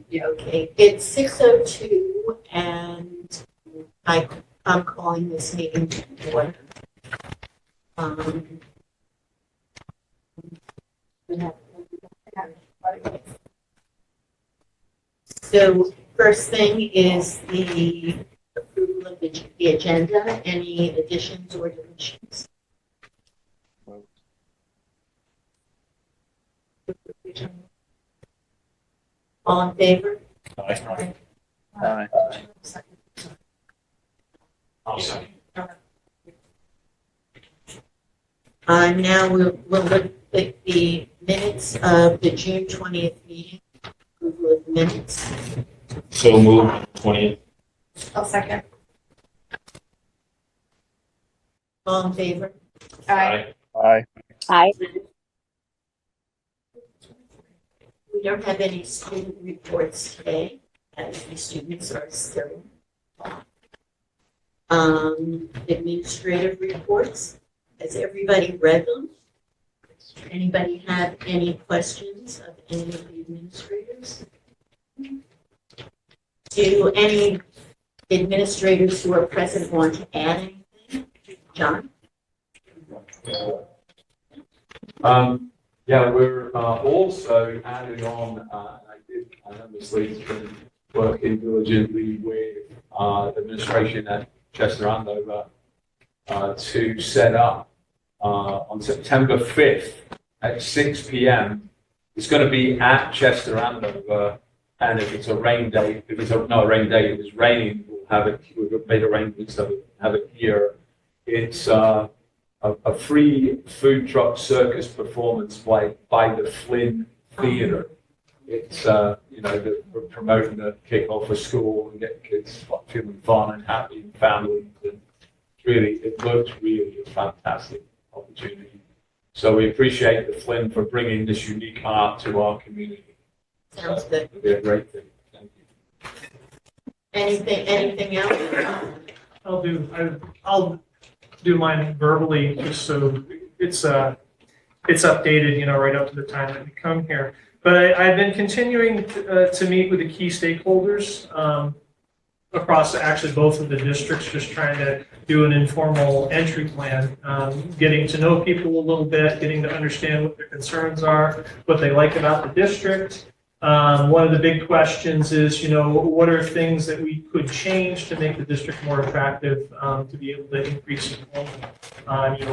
Yeah, okay. It's 6:02, and I'm calling this meeting to order. So first thing is the approval of the agenda. Any additions or deletions? All in favor? Aye. Aye. I'll second. Now we'll look at the minutes of the June 20th meeting. Approval of minutes. So move 20th. I'll second. All in favor? Aye. Aye. Aye. We don't have any student reports today, as the students are still. Administrative reports. Has everybody read them? Anybody have any questions of any of the administrators? Do any administrators who are present want to add anything? John? Yeah, we're also adding on, I obviously been working diligently with the administration at Chester Andover to set up on September 5th at 6 p.m. It's going to be at Chester Andover, and if it's a rain day, if it's not a rain day, if it's raining, we'll have it. We've made arrangements to have it here. It's a free food truck circus performance by the Flynn Theatre. It's we're promoting the kickoff of school and getting kids feeling fun and happy and families. And it looks really a fantastic opportunity. So we appreciate the Flynn for bringing this unique art to our community. Sounds good. It'll be a great thing. Thank you. Anything else? I'll do mine verbally, just so it's updated, right up to the time that we come here. But I've been continuing to meet with the key stakeholders across actually both of the districts, just trying to do an informal entry plan, getting to know people a little bit, getting to understand what their concerns are, what they like about the district. One of the big questions is, what are things that we could change to make the district more attractive, to be able to increase enrollment?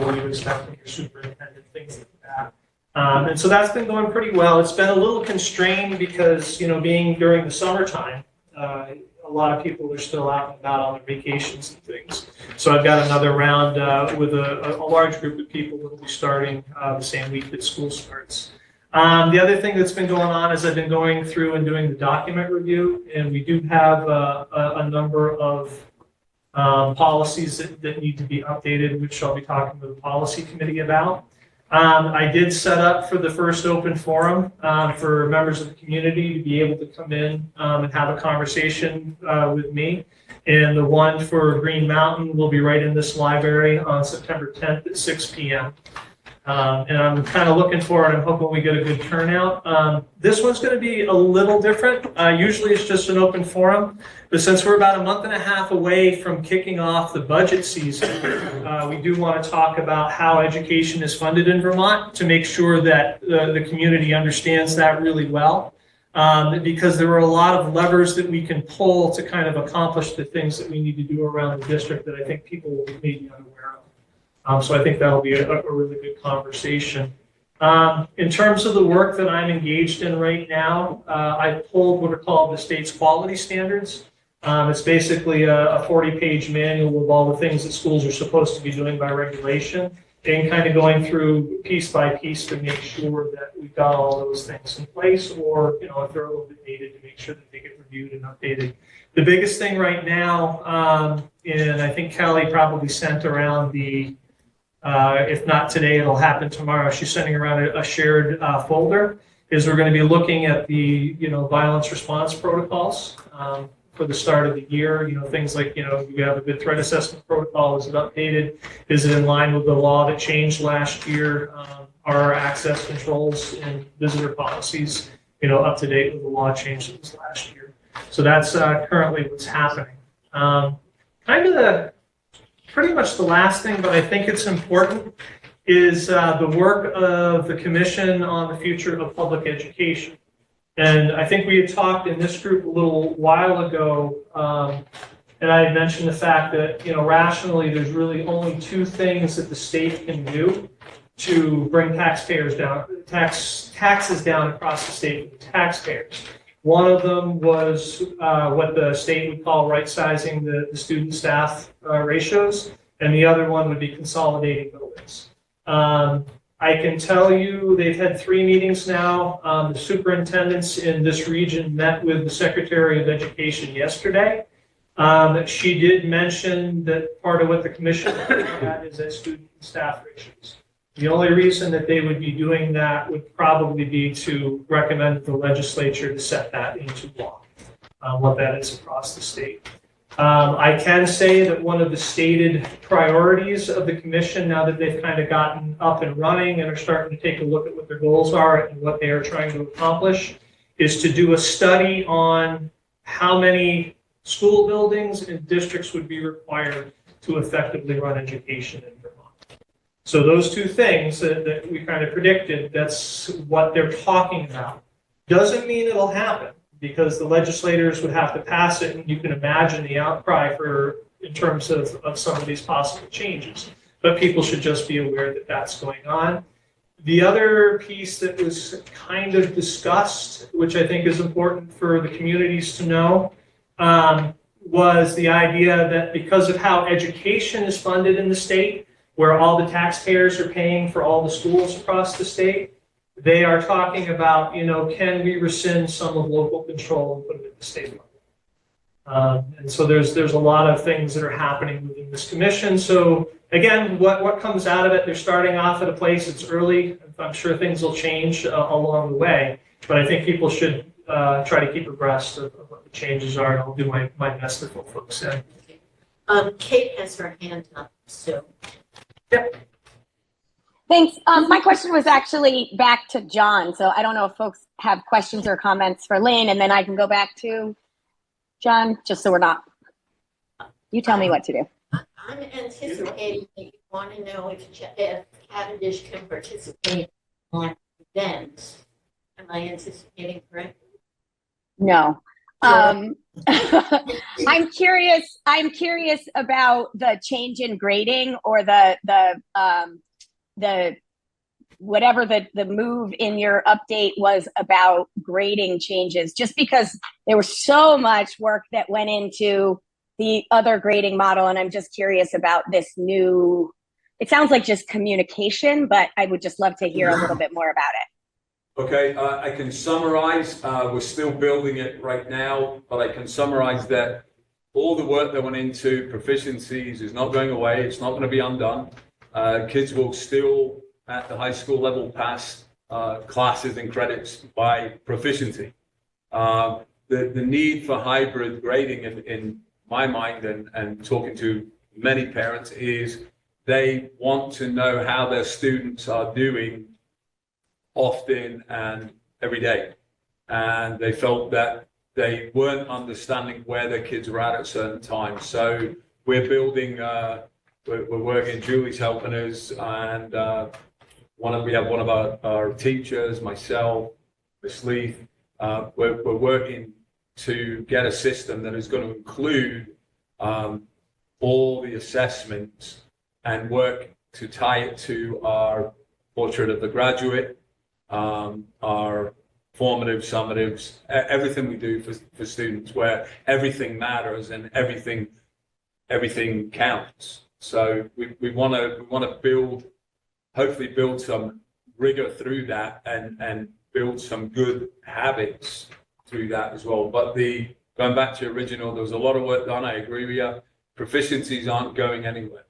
What do you expect from your superintendent, things like that. And so that's been going pretty well. It's been a little constrained because, being during the summertime, a lot of people are still out and about on their vacations and things. So I've got another round with a large group of people that will be starting the same week that school starts. The other thing that's been going on is I've been going through and doing the document review, and we do have a number of policies that need to be updated, which I'll be talking with the policy committee about. I did set up for the first open forum for members of the community to be able to come in and have a conversation with me. And the one for Green Mountain will be right in this library on September 10th at 6 p.m. And I'm kind of looking forward. I'm hoping we get a good turnout. This one's going to be a little different. Usually it's just an open forum, but since we're about a month and a half away from kicking off the budget season, we do want to talk about how education is funded in Vermont to make sure that the community understands that really well. Because there are a lot of levers that we can pull to kind of accomplish the things that we need to do around the district that I think people may be unaware of. So I think that'll be a really good conversation. In terms of the work that I'm engaged in right now, I pulled what are called the state's quality standards. It's basically a 40-page manual of all the things that schools are supposed to be doing by regulation, and kind of going through piece by piece to make sure that we've got all those things in place, or if they're a little bit needed, to make sure that they get reviewed and updated. The biggest thing right now, and I think Kelly probably sent around the if not today, it'll happen tomorrow. She's sending around a shared folder. Is we're going to be looking at the violence response protocols for the start of the year. Things like you have a good threat assessment protocol. Is it updated? Is it in line with the law that changed last year? Our access controls and visitor policies up to date with the law change that was last year. So that's currently what's happening. Pretty much the last thing, but I think it's important, is the work of the Commission on the Future of Public Education. And I think we had talked in this group a little while ago, and I had mentioned the fact that, rationally, there's really only two things that the state can do to bring taxes down across the state for the taxpayers. One of them was what the state would call right-sizing the student-staff ratios, and the other one would be consolidating buildings. I can tell you they've had 3 meetings now. The superintendents in this region met with the Secretary of Education yesterday. She did mention that part of what the commission had is that student and staff ratios. The only reason that they would be doing that would probably be to recommend the legislature to set that into law, what that is across the state. I can say that one of the stated priorities of the commission, now that they've kind of gotten up and running and are starting to take a look at what their goals are and what they are trying to accomplish, is to do a study on how many school buildings and districts would be required to effectively run education in Vermont. So those two things that we kind of predicted, that's what they're talking about. Doesn't mean it'll happen, because the legislators would have to pass it, and you can imagine the outcry in terms of some of these possible changes. But people should just be aware that that's going on. The other piece that was kind of discussed, which I think is important for the communities to know, was the idea that because of how education is funded in the state, where all the taxpayers are paying for all the schools across the state, they are talking about, can we rescind some of local control and put it at the state level? And so there's a lot of things that are happening within this commission. So again, what comes out of it, they're starting off at a place, it's early. I'm sure things will change along the way, but I think people should try to keep abreast of what the changes are, and I'll do my best to fill folks in. Kate has her hand up, so. Yep. Thanks. My question was actually back to John. So I don't know if folks have questions or comments for Lynn, and then I can go back to John, just so we're not. You tell me what to do. I'm anticipating that you want to know if Cavendish can participate on events. Am I anticipating correctly? No. I'm curious about the change in grading, or the whatever the move in your update was about grading changes, just because there was so much work that went into the other grading model. And I'm just curious about this new, it sounds like just communication, but I would just love to hear a little bit more about it. Okay, I can summarize. We're still building it right now, but I can summarize that all the work that went into proficiencies is not going away. It's not going to be undone. Kids will still, at the high school level, pass classes and credits by proficiency. The need for hybrid grading, in my mind, and talking to many parents, is they want to know how their students are doing often and every day. And they felt that they weren't understanding where their kids were at certain times. So we're building, we're working, Julie's helping us, and we have one of our teachers, myself, Miss Leith, we're working to get a system that is going to include all the assessments and work to tie it to our portrait of the graduate, our formative, summatives, everything we do for students, where everything matters and everything counts. So we want to build, hopefully build some rigor through that, and build some good habits through that as well. But going back to original, there was a lot of work done. I agree with you. Proficiencies aren't going anywhere.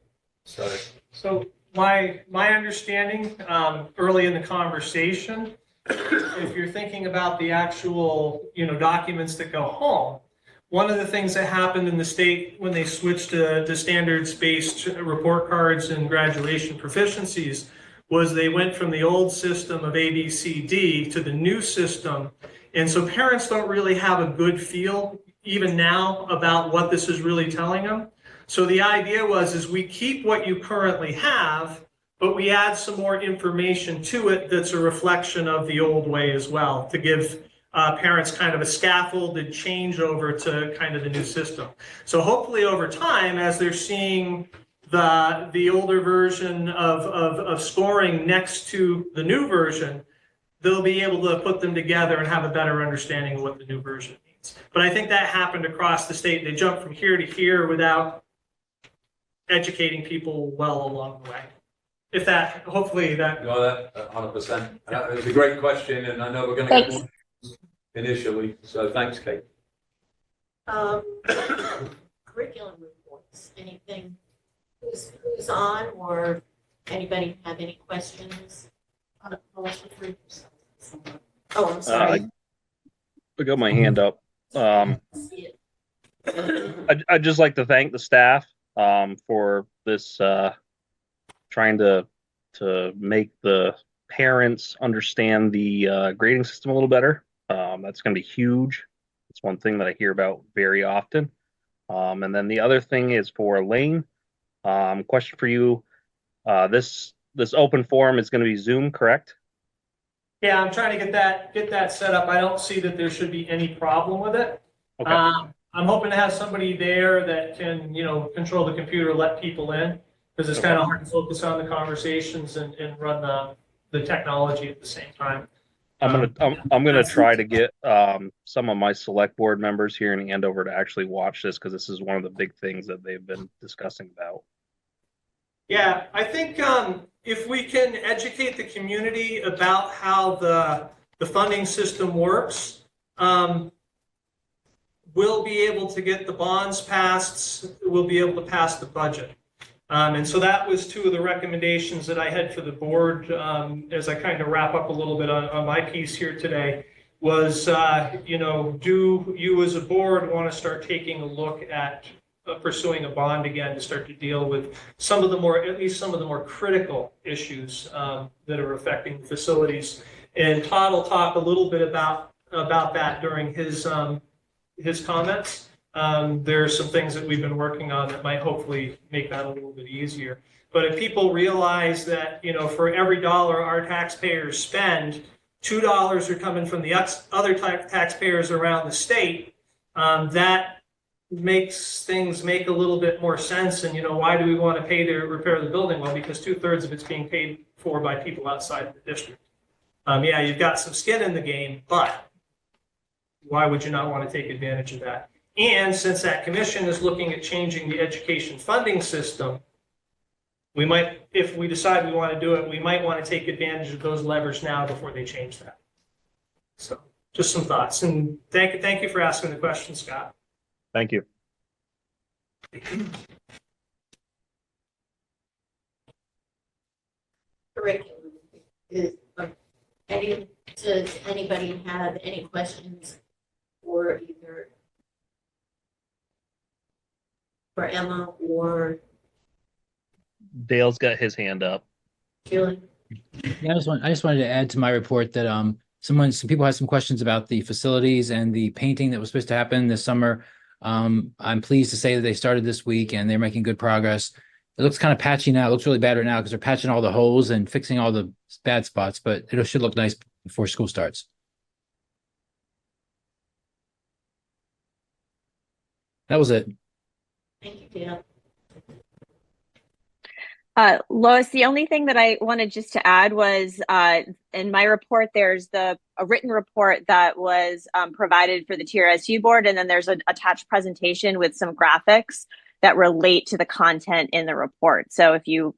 So my understanding early in the conversation, if you're thinking about the actual documents that go home, one of the things that happened in the state when they switched to standards-based report cards and graduation proficiencies was they went from the old system of A, B, C, D to the new system And so parents don't really have a good feel even now about what this is really telling them. So the idea is we keep what you currently have, but we add some more information to it that's a reflection of the old way as well, to give parents kind of a scaffolded changeover to kind of the new system. So hopefully over time, as they're seeing the older version of scoring next to the new version, they'll be able to put them together and have a better understanding of what the new version means. But I think that happened across the state. They jumped from here to here without educating people well along the way. If that, hopefully that. No, that 100%. It's a great question, and I know we're going to get more initially. So thanks, Kate. Curriculum reports, anything, who's on, or anybody have any questions? Oh, I'm sorry. I got my hand up. I'd just like to thank the staff for this trying to make the parents understand the grading system a little better. That's going to be huge. It's one thing that I hear about very often. And then the other thing is for Lane. Question for you. This open forum is going to be Zoom, correct? Yeah, I'm trying to get that set up. I don't see that there should be any problem with it. Okay. I'm hoping to have somebody there that can, control the computer, let people in, because it's kind of hard to focus on the conversations and run the technology at the same time. I'm gonna try to get some of my select board members here in Andover to actually watch this, because this is one of the big things that they've been discussing about. Yeah, I think if we can educate the community about how the funding system works, we'll be able to get the bonds passed, we'll be able to pass the budget. And so that was two of the recommendations that I had for the board as I kind of wrap up a little bit on my piece here today was, do you as a board want to start taking a look at pursuing a bond again to start to deal with at least some of the more critical issues that are affecting facilities. And Todd will talk a little bit about that during his comments. There are some things that we've been working on that might hopefully make that a little bit easier. But if people realize that, for every dollar our taxpayers spend, $2 are coming from the other taxpayers around the state, that makes things make a little bit more sense. And, why do we want to pay to repair the building? Well, because 2/3 of it's being paid for by people outside of the district. Yeah, you've got some skin in the game, but why would you not want to take advantage of that? And since that commission is looking at changing the education funding system, we might, if we decide we want to do it, we might want to take advantage of those levers now before they change that. So just some thoughts. And thank you for asking the question, Scott. Thank you. Curriculum. Does anybody have any questions for either for Emma or Dale's got his hand up. Julie? Yeah, I just wanted to add to my report that some people had some questions about the facilities and the painting that was supposed to happen this summer. I'm pleased to say that they started this week and they're making good progress. It looks kind of patchy now. It looks really bad right now because they're patching all the holes and fixing all the bad spots, but it should look nice before school starts. That was it. Thank you, Dale. Lois, the only thing that I wanted just to add was in my report, there's a written report that was provided for the TRSU board, and then there's an attached presentation with some graphics that relate to the content in the report. So if you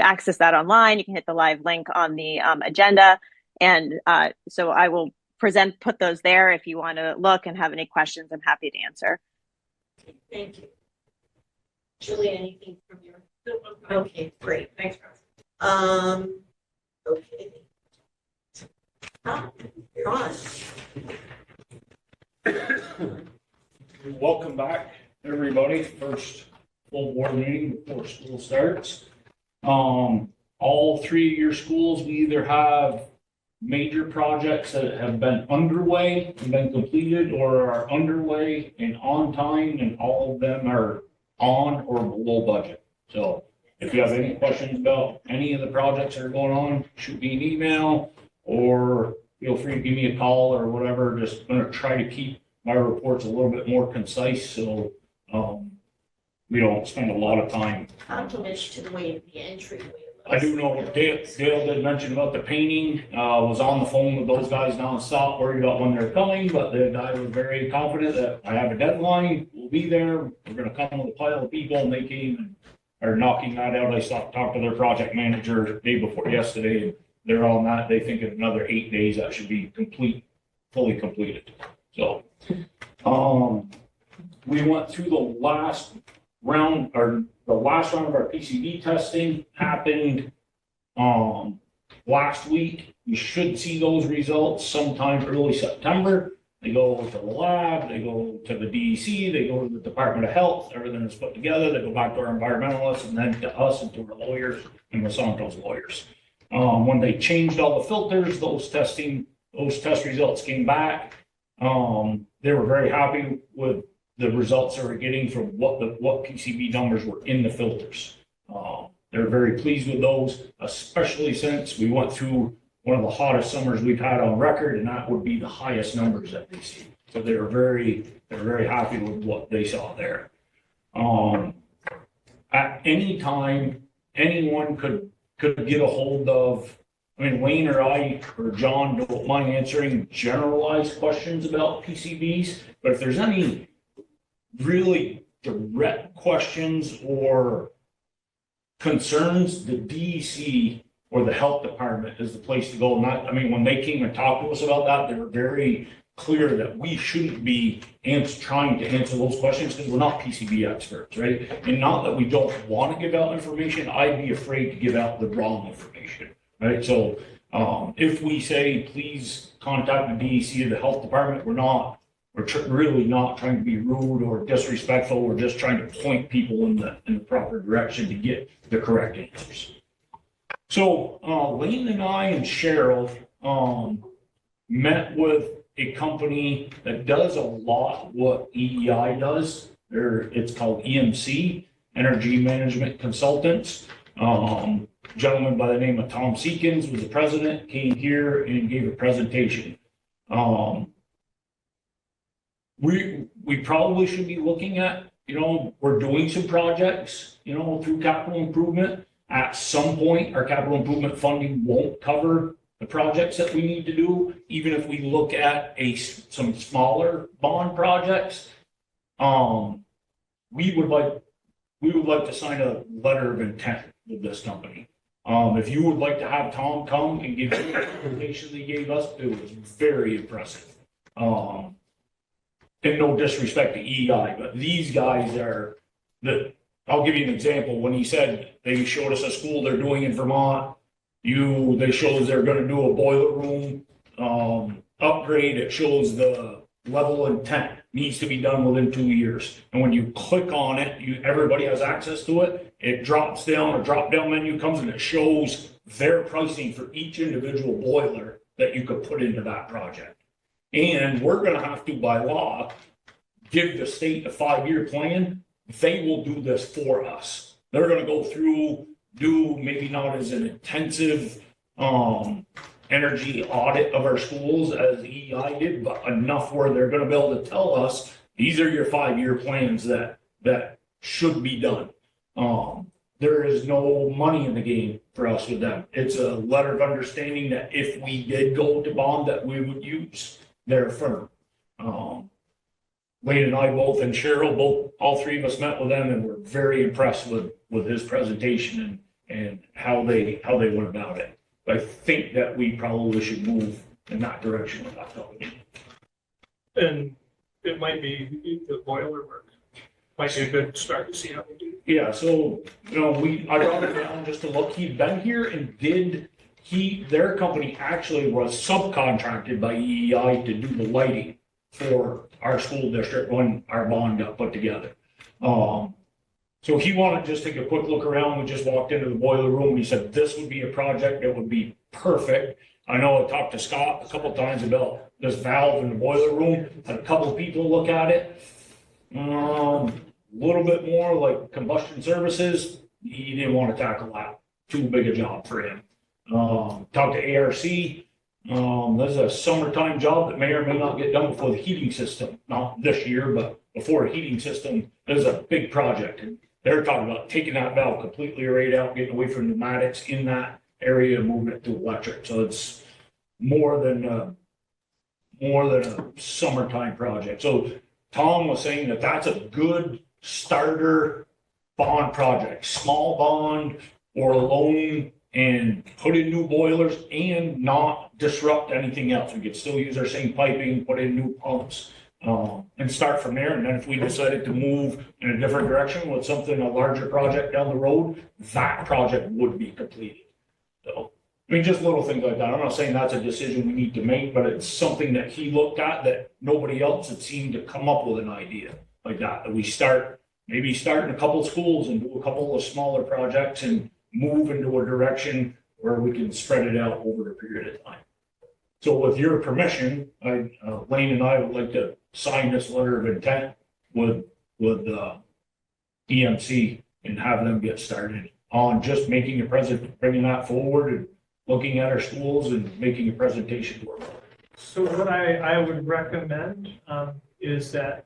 access that online, you can hit the live link on the agenda, and so I will put those there if you want to look and have any questions. I'm happy to answer. Thank you. Julie, anything from your? Okay, great. Thanks, Ross. Okay. You're on. Welcome back, everybody. First full board meeting before school starts. All three of your schools, we either have major projects that have been underway and been completed or are underway and on time, and all of them are on or below budget. So if you have any questions about any of the projects that are going on, shoot me an email or feel free to give me a call or whatever. Just gonna try to keep my reports a little bit more concise, so we don't spend a lot of time. Compliments to the way the entryway looks. I do know Dale did mention about the painting, was on the phone with those guys down south, worried about when they're coming, but the guy was very confident that I have a deadline, we'll be there, we're gonna come with a pile of people, and they came and are knocking that out. I talked to their project manager day before yesterday, and they're on that. They think in another 8 days that should be fully completed. So, we went through the last round, or the last round of our PCB testing happened, last week. You should see those results sometime early September. They go to the lab, they go to the DEC, they go to the Department of Health, everything is put together, they go back to our environmentalists, and then to us and to our lawyers and Monsanto's lawyers. When they changed all the filters, those test results came back. They were very happy with the results they were getting from what PCB numbers were in the filters. They're very pleased with those, especially since we went through one of the hottest summers we've had on record, and that would be the highest numbers that they see. So they're very happy with what they saw there. At any time, anyone could get a hold of, I mean, Wayne or I or John don't mind answering generalized questions about PCBs, but if there's any really direct questions or concerns, the DEC or the health department is the place to go. When they came and talked to us about that, they were very clear that we shouldn't be trying to answer those questions because we're not PCB experts, right? And not that we don't want to give out information, I'd be afraid to give out the wrong information, right? So if we say, please contact the DEC or the health department, we're really not trying to be rude or disrespectful. We're just trying to point people in the proper direction to get the correct answers. So Lane and I and Cheryl met with a company that does a lot what EEI does. It's called EMC, Energy Management Consultants. Gentleman by the name of Tom Seekins was the president, came here and gave a presentation. We probably should be looking at, we're doing some projects, through capital improvement. At some point, our capital improvement funding won't cover the projects that we need to do, even if we look at some smaller bond projects. We would like to sign a letter of intent with this company. If you would like to have Tom come and give you the presentation they gave us, it was very impressive. And no disrespect to EI, but these guys I'll give you an example. When he said they showed us a school they're doing in Vermont, they showed us they're gonna do a boiler room upgrade. It shows the level intent needs to be done within 2 years. And when you click on it, everybody has access to it. It drops down, a drop-down menu comes and it shows their pricing for each individual boiler that you could put into that project. And we're gonna have to, by law, give the state a 5-year plan. They will do this for us. They're gonna go through, do maybe not as an intensive energy audit of our schools as EI did, but enough where they're gonna be able to tell us, these are your 5-year plans that should be done. There is no money in the game for us with them. It's a letter of understanding that if we did go to bond, that we would use their firm. Wayne and I both, and Cheryl, all three of us met with them and were very impressed with his presentation and how they went about it. I think that we probably should move in that direction with that company. And it might be the boiler work. Might be a good start to see how they do. Yeah, so, I brought it down just to look. He'd been here and their company actually was subcontracted by EEI to do the lighting for our school district when our bond got put together. So he wanted to just take a quick look around. We just walked into the boiler room and he said, this would be a project that would be perfect. I know I talked to Scott a couple times about this valve in the boiler room, had a couple of people look at it. A little bit more like combustion services, he didn't want to tackle that, too big a job for him. Talked to ARC, there's a summertime job that may or may not get done before the heating system, not this year, but before a heating system, there's a big project. And they're talking about taking that valve completely right out, getting away from pneumatics in that area, and moving it to electric. So it's more than a summertime project. So Tom was saying that that's a good starter bond project, small bond or loan, and put in new boilers and not disrupt anything else. We could still use our same piping, put in new pumps, and start from there. And then if we decided to move in a different direction with something, a larger project down the road, that project would be completed. So, I mean, just little things like that. I'm not saying that's a decision we need to make, but it's something that he looked at that nobody else had seemed to come up with an idea like that. That we maybe start in a couple of schools and do a couple of smaller projects and move into a direction where we can spread it out over a period of time. So with your permission, Lane and I would like to sign this letter of intent with EMC and have them get started on just making a bringing that forward and looking at our schools and making a presentation to our board. So what I would recommend is that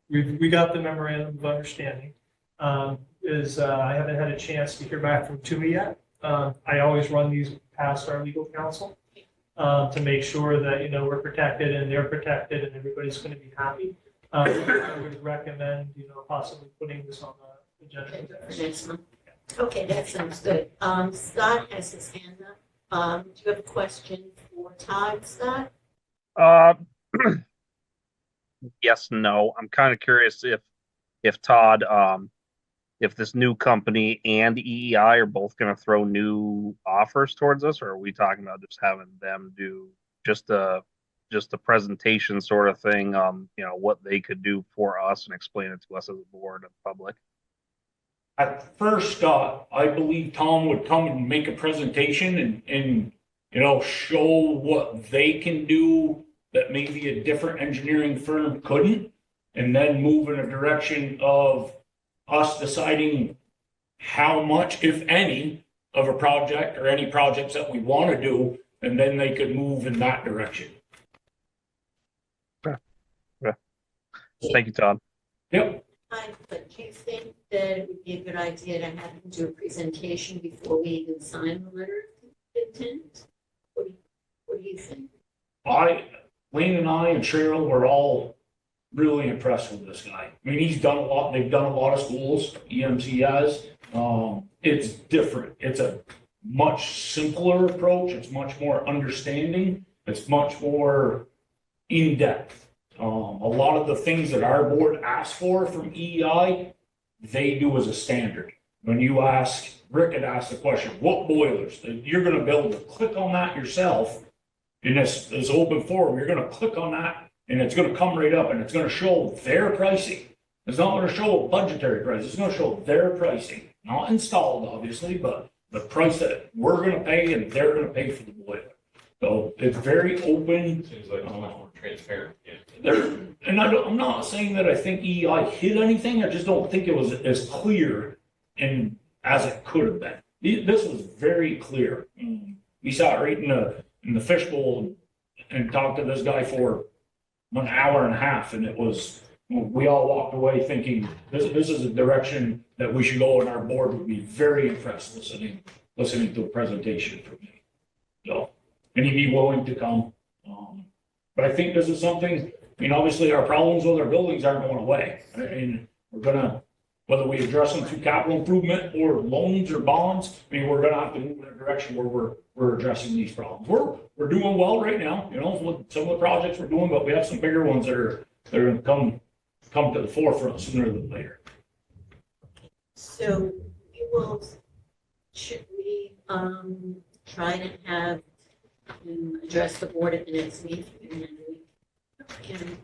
we got the memorandum of understanding. I haven't had a chance to hear back from Tumi yet. I always run these past our legal counsel to make sure that, we're protected and they're protected and everybody's going to be happy. I would recommend, possibly putting this on the agenda For next month. Okay, that sounds good. Scott has his hand up. Do you have a question for Todd, Scott? Yes, no. I'm kind of curious if Todd, if this new company and EEI are both going to throw new offers towards us, or are we talking about just having them do just a presentation sort of thing, what they could do for us and explain it to us as a board and public? At first, I believe Tom would come and make a presentation and show what they can do that maybe a different engineering firm couldn't, and then move in a direction of us deciding how much, if any, of a project or any projects that we want to do, and then they could move in that direction. Yeah. Thank you, Todd. Yep. But do you think that it would be a good idea to have him do a presentation before we even sign the letter of intent? What do you think? Lane and I and Cheryl were all really impressed with this guy. I mean, he's done a lot. They've done a lot of schools. EMC has. It's different. It's a much simpler approach. It's much more understanding. It's much more in depth. A lot of the things that our board asks for from EEI, they do as a standard. When you ask, Rick had asked the question, what boilers? You're going to be able to click on that yourself in this open forum. You're going to click on that and it's going to come right up and it's going to show their pricing. It's not going to show a budgetary price. It's going to show their pricing, not installed, obviously, but the price that we're going to pay and they're going to pay for the boiler. So it's very open. Seems like much more transparent. Yeah. And I'm not saying that I think EEI hid anything. I just don't think it was as clear and as it could have been. This was very clear. We sat right in the fishbowl and talked to this guy for an hour and a half, and we all walked away thinking this is a direction that we should go, and our board would be very impressed listening to a presentation from me. So, and he'd be willing to come. But I think this is something, obviously our problems with our buildings aren't going away. I mean, we're gonna, whether we address them through capital improvement or loans or bonds, we're gonna have to move in a direction where we're addressing these problems. We're doing well right now, with some of the projects we're doing, but we have some bigger ones that are gonna come to the forefront sooner than later. So should we try to have him address the board at the next meeting? And then we can.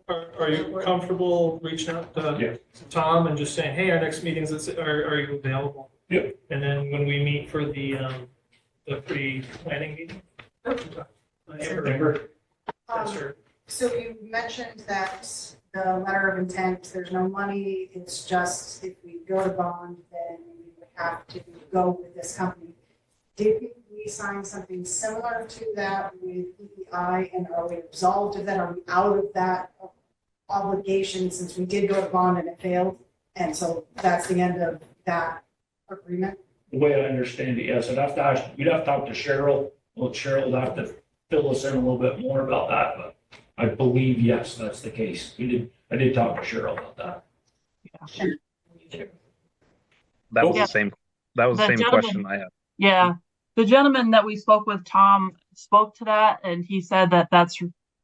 Are you comfortable reaching out to Tom and just saying, hey, our next meeting's, are you available? Yep. And then when we meet for the pre-planning meeting, Amber? Yes, Um, sir. So you mentioned that the letter of intent, there's no money, it's just if we go to bond, then we would have to go with this company. Did we sign something similar to that with EEI, and are we absolved of that? Are we out of that obligation since we did go to bond and it failed? And so that's the end of that agreement? The way I understand it, yes, you'd have to talk to Cheryl. Well, Cheryl would have to fill us in a little bit more about that, but I believe, yes, that's the case. I did talk to Cheryl about that. That was Yeah. the same. That was the The same gentleman- question I had. Yeah, the gentleman that we spoke with, Tom, spoke to that, and he said that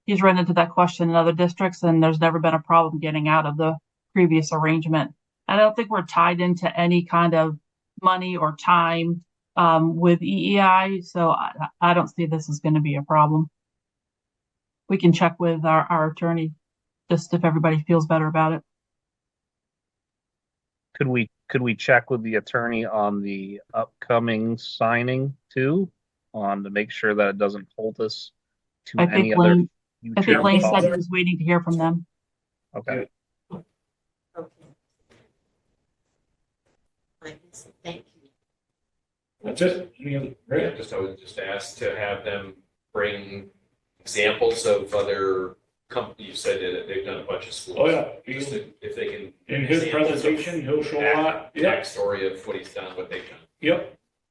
he's run into that question in other districts, and there's never been a problem getting out of the previous arrangement. I don't think we're tied into any kind of money or time with EEI, so I don't see this as going to be a problem. We can check with our attorney just if everybody feels better about it. Could we check with the attorney on the upcoming signing too, on to make sure that it doesn't hold us to I any think other Lane, I think future Lane said cost? he was waiting to hear from them. Okay. Okay. I guess, thank you. That's it. Any other? Yeah, I was just asked to have them bring examples of other companies. You said that they've done a bunch of schools. Oh, yeah. Just if they can. In his examples of presentation, he'll show that. Yeah, backstory of what he's done, what they've done.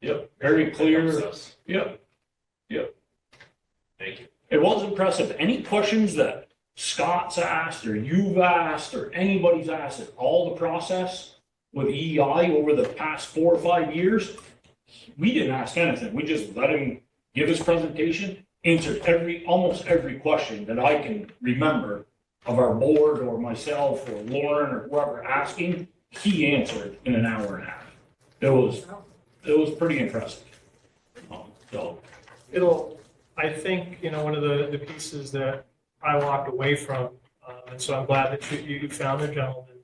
yep, very clear. That helps us. Yep. Thank you. It was impressive. Any questions that Scott's asked or you've asked or anybody's asked at all the process with EI over the past 4 or 5 years, we didn't ask anything. We just let him give his presentation, answered almost every question that I can remember of our board or myself or Lauren or whoever asking. He answered in an hour and a half. It was pretty impressive. So I think, one of the pieces that I walked away from, and so I'm glad that you found the gentleman,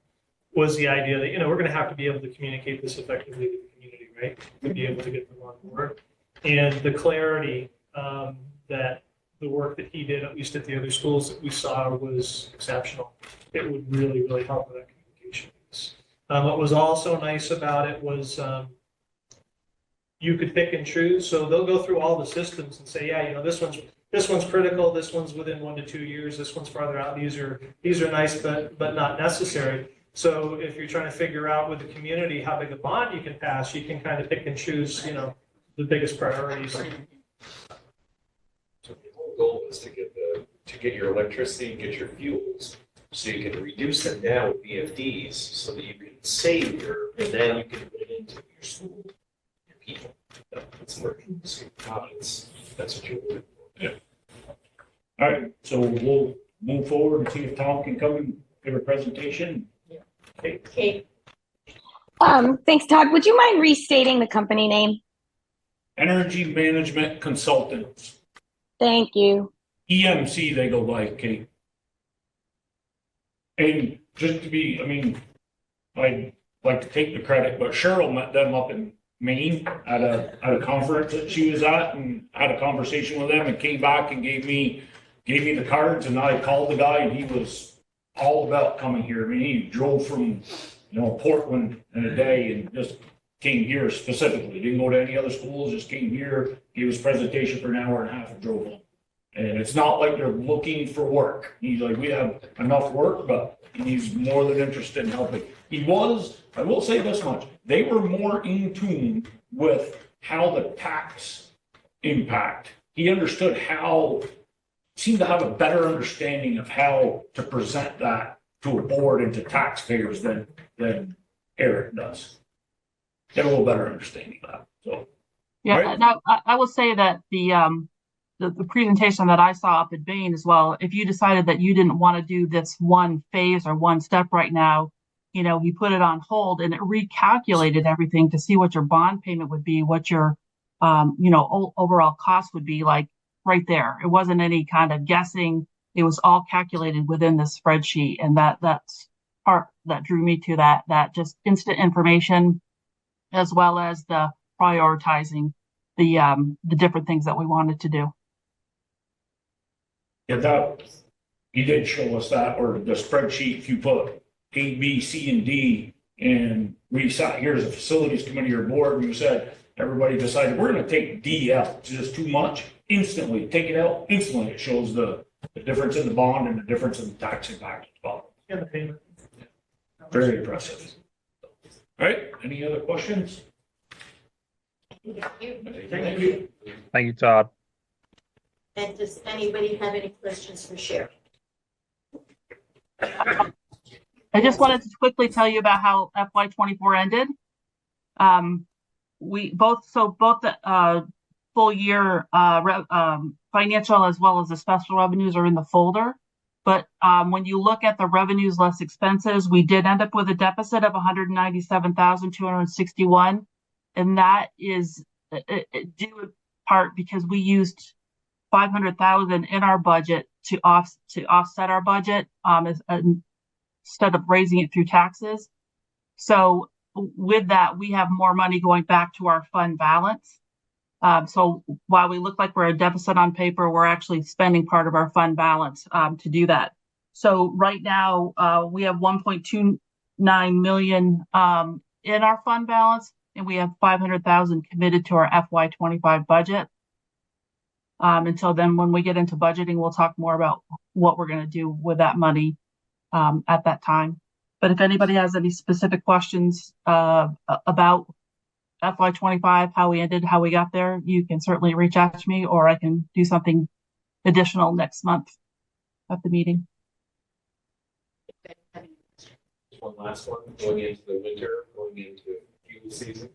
was the idea that, we're going to have to be able to communicate this effectively to the community, right? To be able to get them on board. And the clarity that the work that he did, at least at the other schools that we saw, was exceptional. It would really, really help with that communication piece. What was also nice about it was you could pick and choose. So they'll go through all the systems and say, yeah, this one's critical, this one's within 1 to 2 years, this one's farther out. These are nice, but not necessary. So if you're trying to figure out with the community how big a bond you can pass, you can kind of pick and choose, the biggest priorities. So the whole goal is to get your electricity, get your fuels, so you can reduce them down with VFDs, so that you can save and then you can put it into your school, your people. That's working. That's what you're doing. all right, so we'll move forward and see if Tom can come and give a presentation. Okay, Thanks, Todd. Would you mind restating the company name? Energy Management Consultants, Thank you. EMC, they go by, Kate. And just to be, I'd like to take the credit, but Cheryl met them up in Maine at a conference that she was at, and had a conversation with them and came back and gave me the cards, and I called the guy and he was all about coming here. He drove from, Portland in a day and just came here specifically. Didn't go to any other schools, just came here, gave his presentation for an hour and a half and drove home. And it's not like they're looking for work. He's like, we have enough work, but he's more than interested in helping. I will say this much, they were more in tune with how the tax impact. He understood seemed to have a better understanding of how to present that to a board and to taxpayers than Eric does. They have a little better understanding of that, so. Yeah, Right. now I will say that the presentation that I saw up at Bain as well, if you decided that you didn't want to do this one phase or one step right now, we put it on hold and it recalculated everything to see what your bond payment would be, what your overall cost would be, like right there. It wasn't any kind of guessing. It was all calculated within the spreadsheet, and that's part that drew me to that just instant information, as well as the prioritizing the different things that we wanted to do. Yeah, that, you did show us that, or the spreadsheet, if you put A, B, C, and D, and we sat here as a facilities committee or board, and you said, everybody decided, we're gonna take D out, it's just too much, instantly, take it out, instantly, it shows the difference in the bond and the difference in the tax impact as well. Yeah, the payment. Very impressive. All right, any other questions? Thank you. Thank you, Todd. And does anybody have any questions for Sherry? I just wanted to quickly tell you about how FY24 ended. We both the full year financial as well as the special revenues are in the folder. But when you look at the revenues less expenses, we did end up with a deficit of 197,261, and that is due in part because we used 500,000 in our budget to offset our budget instead of raising it through taxes. So with that, we have more money going back to our fund balance. So while we look like we're a deficit on paper, we're actually spending part of our fund balance to do that. So right now, we have 1.29 million in our fund balance, and we have 500,000 committed to our FY25 budget. Until then, when we get into budgeting, we'll talk more about what we're going to do with that money at that time. But if anybody has any specific questions about FY25, how we ended, how we got there, you can certainly reach out to me, or I can do something additional next month at the meeting. One last one, going into the winter, going into fuel season,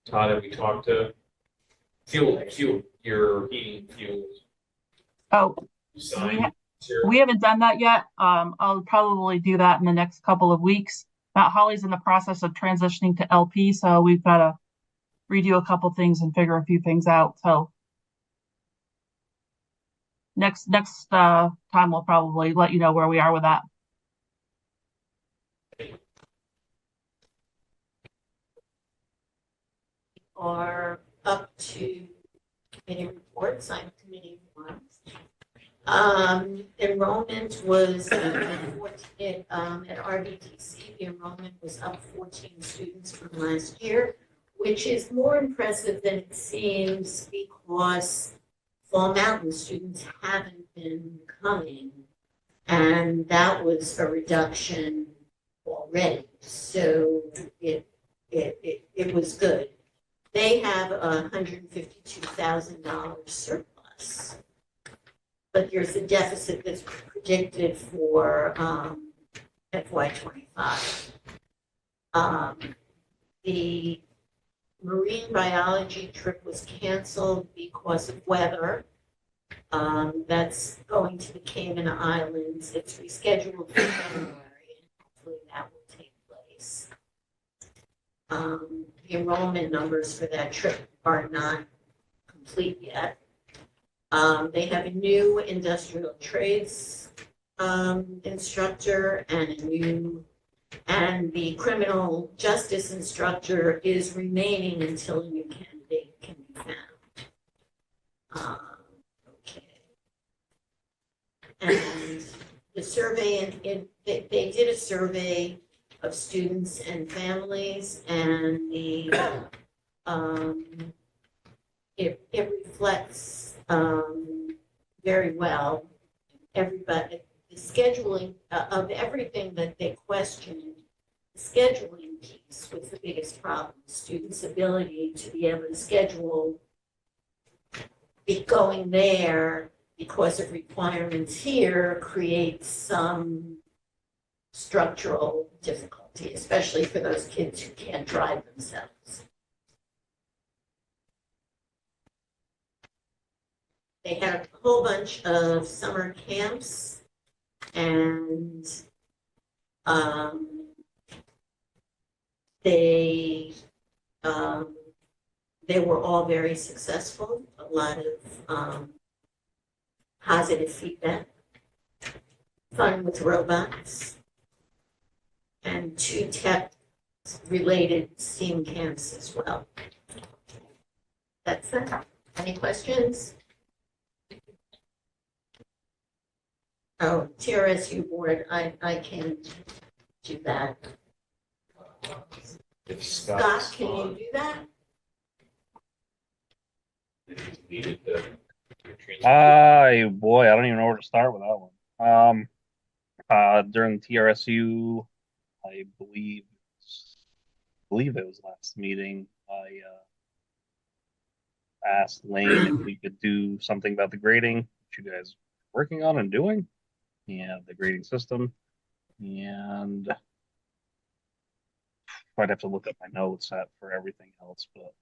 Todd, have we talked to fuel, your heating fuels? Oh, Sign. we haven't done that yet. I'll probably do that in the next couple of weeks. Holly's in the process of transitioning to LP, so we've got to redo a couple things and figure a few things out. So next time we'll probably let you know where we are with that. Are up to committee reports. I'm committee one. Enrollment was at RBTC. The enrollment was up 14 students from last year, which is more impressive than it seems because Fall Mountain students haven't been coming, and that was a reduction already. So it was good. They have a $152,000 surplus, but there's a deficit that's predicted for FY25. The marine biology trip was canceled because of weather. That's going to the Cayman Islands. It's rescheduled for February, and hopefully that will take place. The enrollment numbers for that trip are not complete yet. They have a new industrial trades instructor and the criminal justice instructor is remaining until a new candidate can be found. Okay. And the survey, they did a survey of students and families, and it reflects very well everybody. The scheduling of everything that they questioned, the scheduling piece was the biggest problem. Students' ability to be able to schedule going there because of requirements here creates some structural difficulty, especially for those kids who can't drive themselves. They had a whole bunch of summer camps, and they were all very successful. A lot of positive feedback, fun with robots, and 2 tech-related STEAM camps as well. That's it. Any questions? Oh, TRSU board, I can't do that. If Scott, Scott's can you on, do that? if he's needed to. Boy, I don't even know where to start with that one. During TRSU, I believe it was last meeting. I asked Lane if we could do something about the grading, which you guys are working on and doing, and the grading system. And I'd have to look up my notes for everything else, but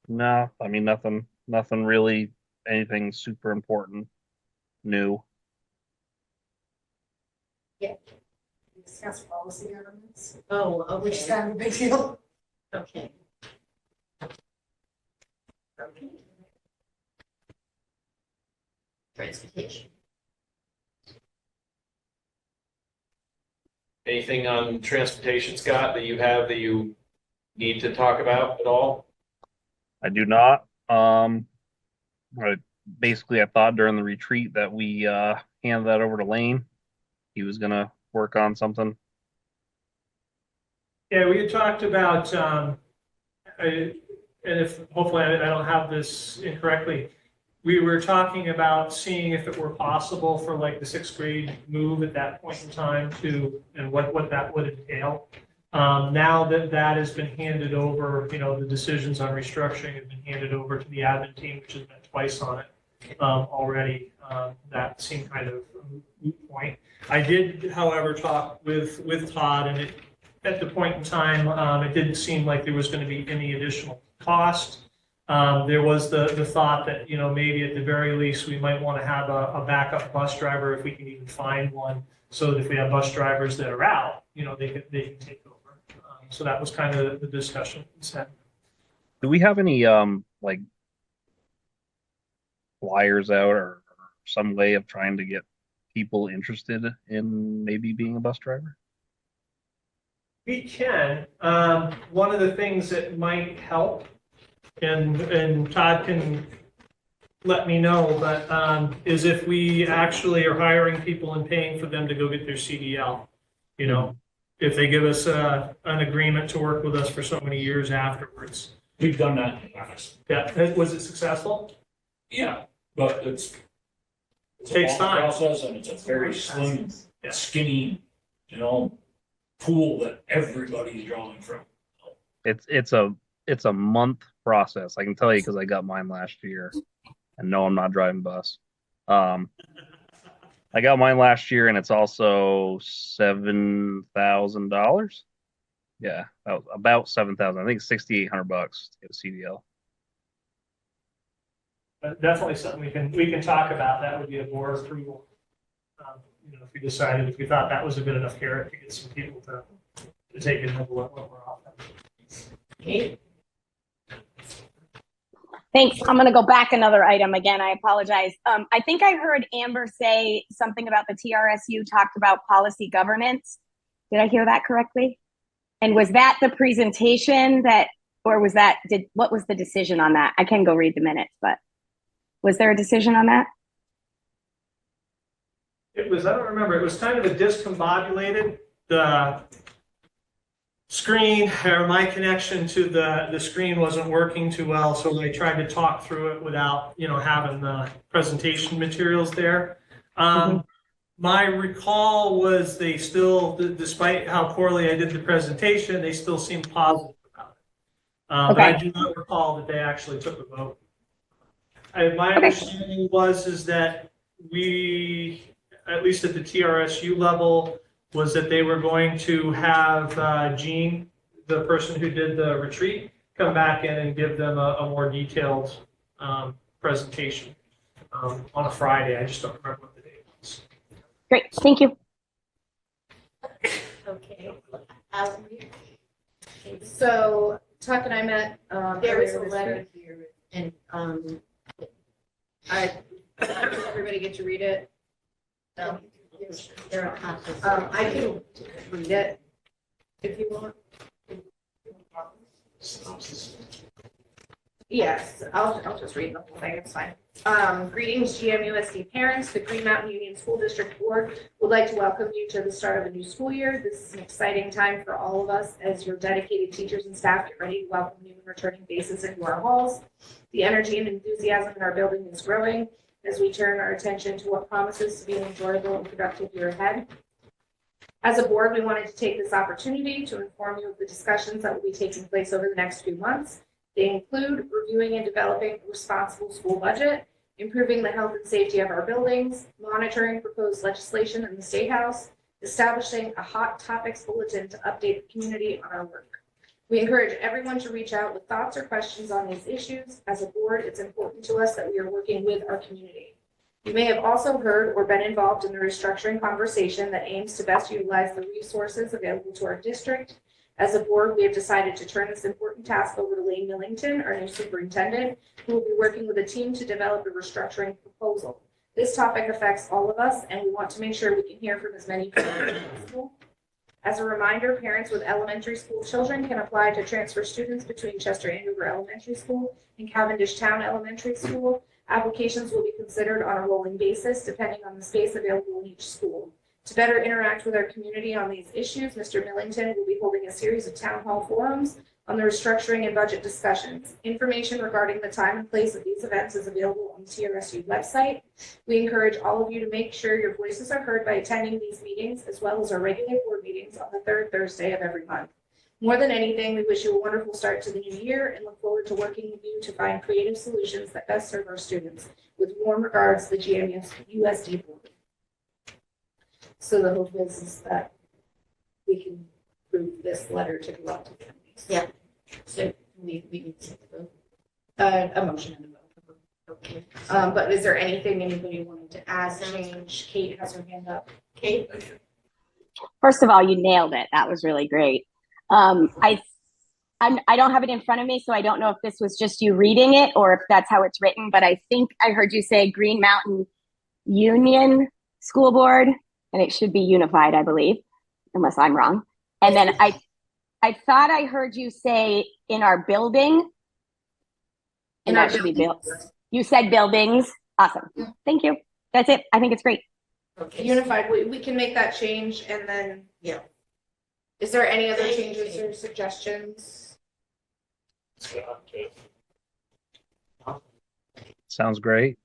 no, I mean nothing really, anything super important, new. Discuss policy governments, Oh, which is okay, kind of a big deal. okay. Okay. Transportation. Anything on transportation, Scott, that you have that you need to talk about at all? I do not. I thought during the retreat that we hand that over to Lane. He was gonna work on something. Yeah, we had talked about, and if hopefully I don't have this incorrectly, we were talking about seeing if it were possible for like the sixth grade move at that point in time to, and what that would entail. Now that that has been handed over, the decisions on restructuring have been handed over to the admin team, which has met twice on it already. That seemed kind of a moot point. I did, however, talk with Todd, and at the point in time, it didn't seem like there was going to be any additional cost. There was the thought that, maybe at the very least, we might want to have a backup bus driver if we can even find one, so that if we have bus drivers that are out, they can take over. So that was kind of the discussion. Do we have any like flyers out or some way of trying to get people interested in maybe being a bus driver? We can. One of the things that might help, and Todd can let me know, but is if we actually are hiring people and paying for them to go get their CDL. If they give us an agreement to work with us for so many years afterwards. We've done that in the past. Yeah, was it successful? Yeah, but it's Takes a long time. process, and it's a very slim, Yeah. skinny, pool that everybody's drawing from. It's a month process. I can tell you because I got mine last year, and no, I'm not driving bus. I got mine last year, and it's also $7,000. Yeah, that was about 7,000. I think it's $6,800 to get a CDL. Definitely something we can talk about. That would be a board approval. If we thought that was a good enough carrot to get some people to take it over what we're offering. Okay. Thanks. I'm going to go back another item again. I apologize. I think I heard Amber say something about the TRSU talked about policy governance. Did I hear that correctly? And was that the presentation or was that, what was the decision on that? I can go read the minutes, but was there a decision on that? It was, I don't remember, it was kind of a discombobulated. The screen, or my connection to the screen wasn't working too well, so I tried to talk through it without, having the presentation materials there. My recall was they still, despite how poorly I did the presentation, they still seemed positive about it. But I do not recall that they actually took a vote. My understanding is that we, at least at the TRSU level, was that they were going to have Jean, the person who did the retreat, come back in and give them a more detailed presentation on a Friday. I just don't remember what the date was. Great, thank you. Okay. So Tuck and I met. There is a earlier this letter week. here, and Did everybody get to read it? no, there are copies. I can read it if you want. Yes, I'll just read the whole thing, it's fine. Greetings GMUSD parents, the Green Mountain Union School District Board would like to welcome you to the start of a new school year. This is an exciting time for all of us as your dedicated teachers and staff get ready to welcome new and returning faces into our halls. The energy and enthusiasm in our building is growing as we turn our attention to what promises to be an enjoyable and productive year ahead. As a board, we wanted to take this opportunity to inform you of the discussions that will be taking place over the next few months. They include reviewing and developing a responsible school budget, improving the health and safety of our buildings, monitoring proposed legislation in the State House, establishing a hot topics bulletin to update the community on our work. We encourage everyone to reach out with thoughts or questions on these issues. As a board, it's important to us that we are working with our community. You may have also heard or been involved in the restructuring conversation that aims to best utilize the resources available to our district. As a board, we have decided to turn this important task over to Lane Millington, our new superintendent, who will be working with a team to develop a restructuring proposal. This topic affects all of us, and we want to make sure we can hear from as many people as possible. As a reminder, parents with elementary school children can apply to transfer students between Chester Andover Elementary School and Cavendish Town Elementary School. Applications will be considered on a rolling basis, depending on the space available in each school. To better interact with our community on these issues, Mr. Millington will be holding a series of town hall forums on the restructuring and budget discussions. Information regarding the time and place of these events is available on the TRSU website. We encourage all of you to make sure your voices are heard by attending these meetings, as well as our regular board meetings on the third Thursday of every month. More than anything, we wish you a wonderful start to the new year and look forward to working with you to find creative solutions that best serve our students. With warm regards, the GMUSD board. So the hope is that we can prove this letter to go out to families. Yeah. So we need to vote. A motion and a vote. Okay. But is there anything anybody wanted to add, change? Kate has her hand up. Kate? First of all, you nailed it. That was really great. I don't have it in front of me, so I don't know if this was just you reading it or if that's how it's written, but I think I heard you say Green Mountain Union School Board, and it should be unified, I believe, unless I'm wrong. And then I thought I heard you say in our building, and that should be built. You said buildings. Awesome. Thank you. That's it. I think it's great. Okay. Unified, we can make that change and then. Yeah. Is there any other changes or suggestions? Sounds great.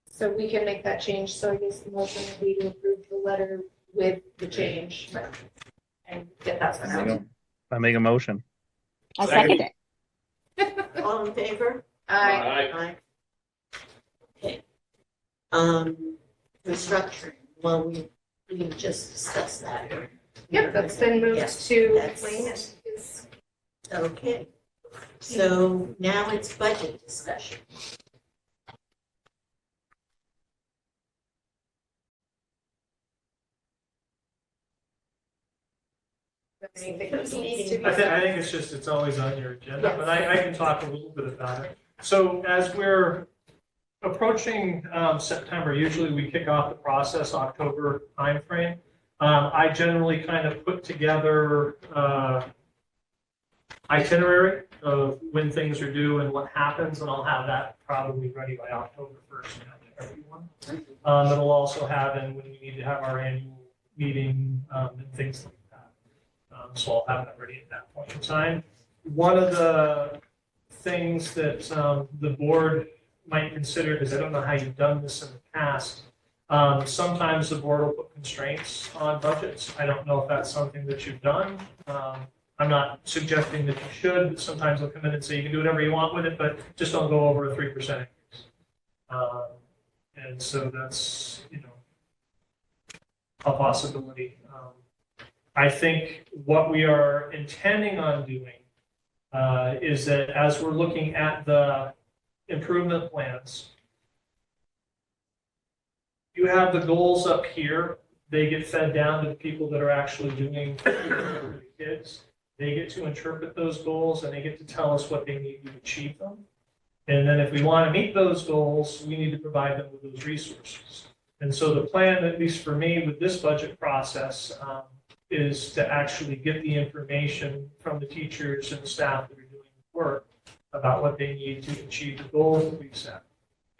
So we can make that change. So I guess the motion would be to approve the letter with the change and get that sent out. I make a motion. I second it. All in favor? Aye. Okay. Restructuring, well, we just discussed that. Yep, that's been moved Yes, to that's- Lane. Okay. So now it's budget discussion. Anything that needs to be I said? think it's always on your agenda, but I can talk a little bit about it. So as we're approaching September, usually we kick off the process October timeframe. I generally kind of put together itinerary of when things are due and what happens, and I'll have that probably ready by October 1st to everyone. It'll also have in when we need to have our annual meeting and things like that. So I'll have that ready at that point in time. One of the things that the board might consider, because I don't know how you've done this in the past, sometimes the board will put constraints on budgets. I don't know if that's something that you've done. I'm not suggesting that you should, but sometimes they'll come in and say you can do whatever you want with it, but just don't go over a 3% increase. And so that's, a possibility. I think what we are intending on doing is that as we're looking at the improvement plans, you have the goals up here. They get fed down to the people that are actually doing the kids. They get to interpret those goals and they get to tell us what they need to achieve them. And then if we want to meet those goals, we need to provide them with those resources. And so the plan, at least for me, with this budget process, is to actually get the information from the teachers and staff that are doing the work about what they need to achieve the goals that we've set.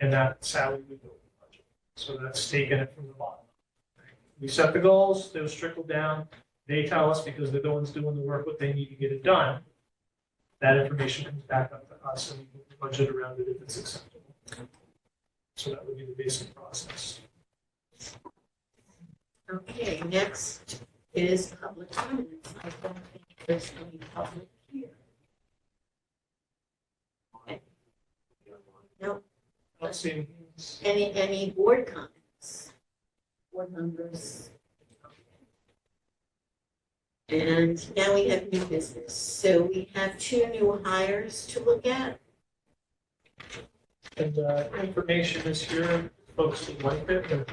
And that's how we would build the budget. So that's taking it from the bottom. We set the goals, those trickle down. They tell us, because they're the ones doing the work, what they need to get it done. That information comes back up to us and we put the budget around it if it's acceptable. So that would be the basic process. Okay, next is public comments. I don't think there's any public here. Okay. No, Let's see. any board comments? Board members? And now we have new business. So we have 2 new hires to look at. And information is here, folks who like it. And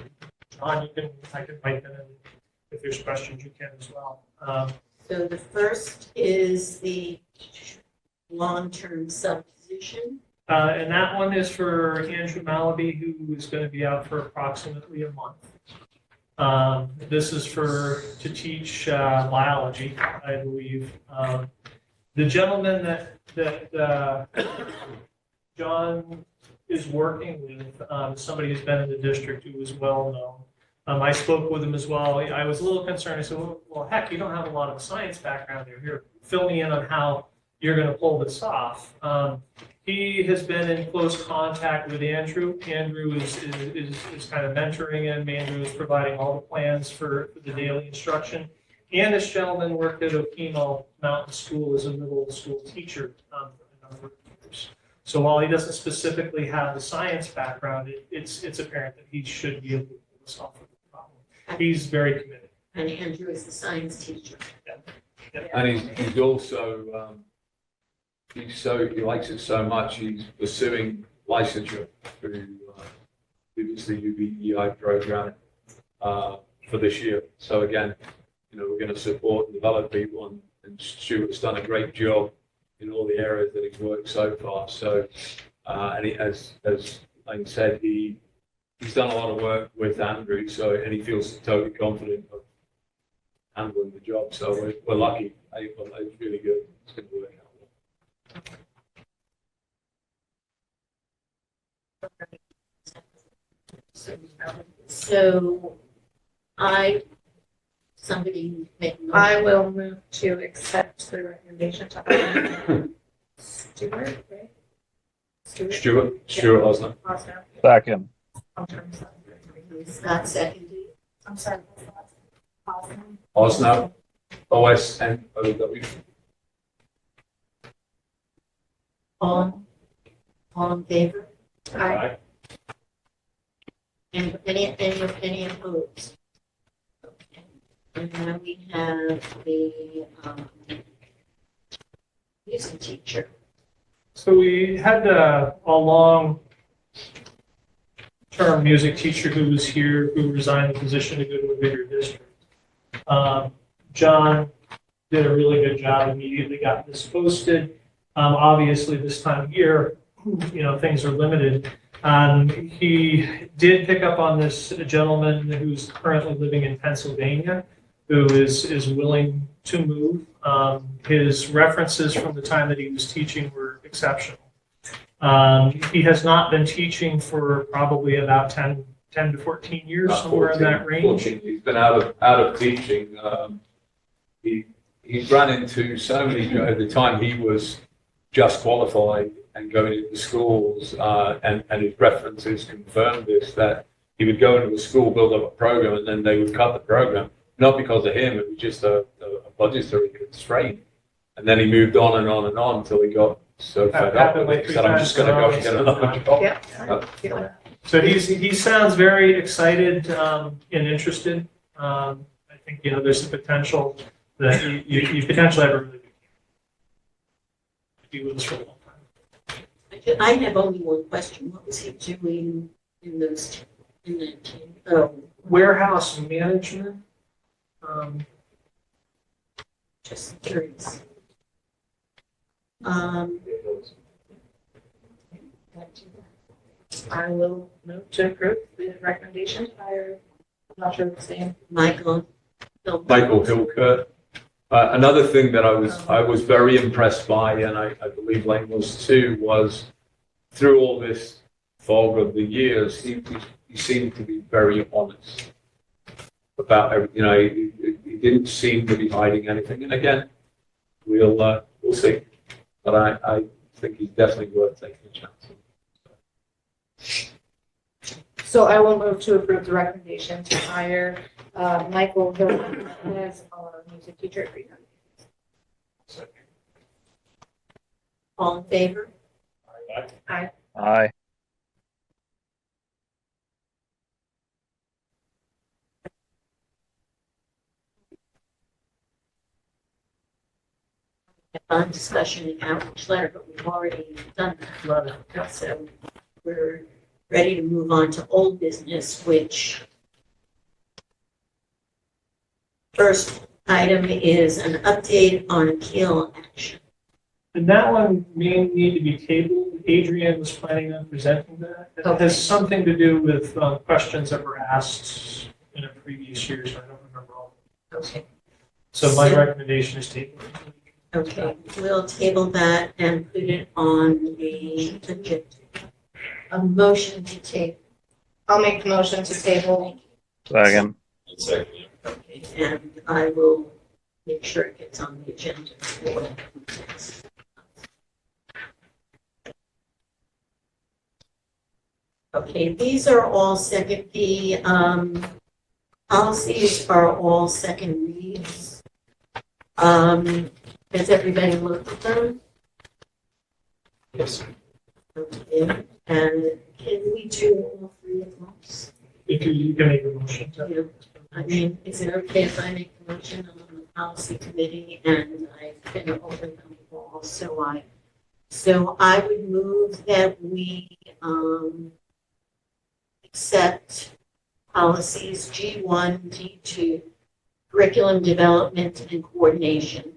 John, I can write them in. If there's questions, you can as well. So the first is the long-term sub position. And that one is for Andrew Malaby, who is going to be out for approximately a month. This is to teach biology, I believe. The gentleman that John is working with, somebody who's been in the district who is well known. I spoke with him as well. I was a little concerned. I said, well, heck, you don't have a lot of science background there. Here, fill me in on how you're going to pull this off. He has been in close contact with Andrew. Andrew is kind of mentoring him. Andrew is providing all the plans for the daily instruction. And this gentleman worked at Okemo Mountain School as a middle school teacher for a number of years. So while he doesn't specifically have the science background, it's apparent that he should be able to pull this off with the problem. He's very committed. And Andrew is the science teacher. Yeah. And he's also, he likes it so much, he's pursuing licensure through the UBEI program for this year. So again, we're going to support and develop people, and Stuart's done a great job in all the areas that he's worked so far. So, and as Lane said, he's done a lot of work with Andrew, and he feels totally confident of handling the job. So we're lucky. It's really good. It's going to work out well. So somebody make a motion. I will move to accept the recommendation to hire Stuart, right? Stuart Osner. Osner. Second. Long-term sub. Scott seconded. I'm sorry. Osner. OSNOW. All in favor? Aye. And any opposed? Okay. And then we have the music teacher. So we had a long-term music teacher who was here, who resigned the position to go to a bigger district. John did a really good job, immediately got this posted. Obviously, this time of year, things are limited. He did pick up on this gentleman who's currently living in Pennsylvania, who is willing to move. His references from the time that he was teaching were exceptional. He has not been teaching for probably about 10 to 14 years, somewhere in that range. 14. He's been out of teaching. He's run into so many, at the time he was just qualified and going into schools, and his references confirmed this, that he would go into a school, build up a program, and then they would cut the program. Not because of him, it was just a budgetary constraint. And then he moved on and on and on until he got so fed up with it. He said, I'm just going to go and get another job. Yeah. So he sounds very excited and interested. I think there's the potential that you potentially have a really good be with us for a long time. I have only one question. What was he doing in that team? Oh, Warehouse management. just curious. I will move to approve the recommendation to hire, I'm not sure the same. Michael, Michael Hilkert. Another thing that I was very impressed by, and I believe Lane was too, was through all this fog of the years, he seemed to be very honest about everything. He didn't seem to be hiding anything. And again, we'll see. But I think he's definitely worth taking a chance. So I will move to approve the recommendation to hire Michael Hill as our music teacher at Green Mountain. All in favor? Aye. Aye. On discussion and outreach letter, but we've already done that. So we're ready to move on to old business, which first item is an update on appeal action. And that one may need to be tabled. Adrian was planning on presenting that. It Okay. has something to do with questions that were asked in a previous year, so I don't remember all. Okay. So my recommendation is table. Okay, we'll table that and put it on the agenda. A motion to table. I'll make the motion to table. Second. Okay, and I will make sure it gets on the agenda for next. Okay, these are all the policies are all second reads. Has everybody looked at them? Yes. Okay, and can we do all three at once? You can make a motion. Yeah. I mean, is it okay if I make the motion on the policy committee and I've been over them all, so I would move that we, accept policies G1, G2, curriculum development and coordination,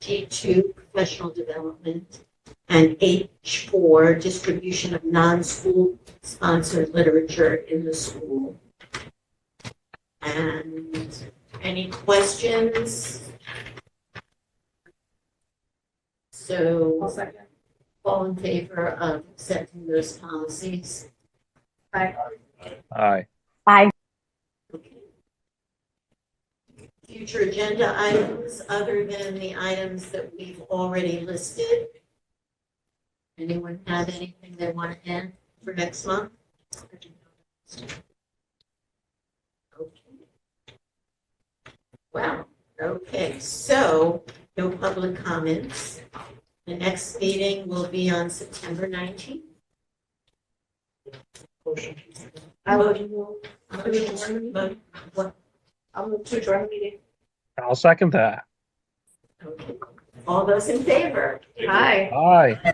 G2, professional development, and H4, distribution of non-school sponsored literature in the school. And any questions? So, second. all in favor of accepting those policies? Aye. Aye. Aye. Okay. Future agenda items other than the items that we've already listed? Anyone have anything they want to add for next month? Okay. Wow, okay, so no public comments. The next meeting will be on September 19th. I'll move to adjourn the meeting. I'll second that. Okay. All those in favor? Aye. Aye.